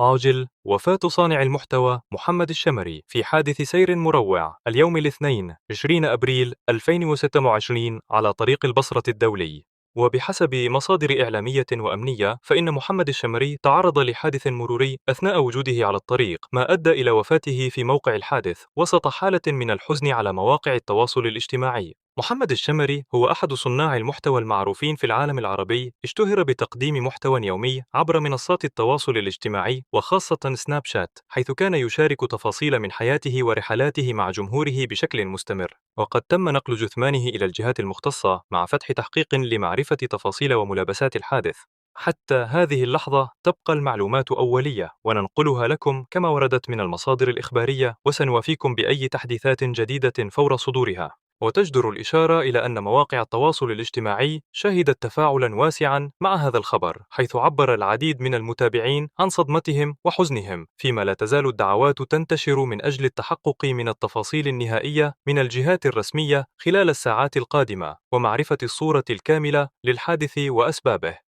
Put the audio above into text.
عاجل وفاة صانع المحتوى محمد الشمري في حادث سير مروع اليوم الاثنين 20 أبريل 2026 على طريق البصرة الدولي. وبحسب مصادر إعلامية وأمنية فإن محمد الشمري تعرض لحادث مروري أثناء وجوده على الطريق، ما أدى إلى وفاته في موقع الحادث وسط حالة من الحزن على مواقع التواصل الاجتماعي. محمد الشمري هو أحد صناع المحتوى المعروفين في العالم العربي، اشتهر بتقديم محتوى يومي عبر منصات التواصل الاجتماعي وخاصة سناب شات، حيث كان يشارك تفاصيل من حياته ورحلاته مع جمهوره بشكل مستمر. وقد تم نقل جثمانه إلى الجهات المختصة مع فتح تحقيق لمعرفة تفاصيل وملابسات الحادث. حتى هذه اللحظة تبقى المعلومات أولية وننقلها لكم كما وردت من المصادر الإخبارية، وسنوافيكم بأي تحديثات جديدة فور صدورها. وتجدر الإشارة إلى أن مواقع التواصل الاجتماعي شهدت تفاعلا واسعا مع هذا الخبر، حيث عبر العديد من المتابعين عن صدمتهم وحزنهم، فيما لا تزال الدعوات تنتشر من أجل التحقق من التفاصيل النهائية من الجهات الرسمية خلال الساعات القادمة ومعرفة الصورة الكاملة للحادث وأسبابه.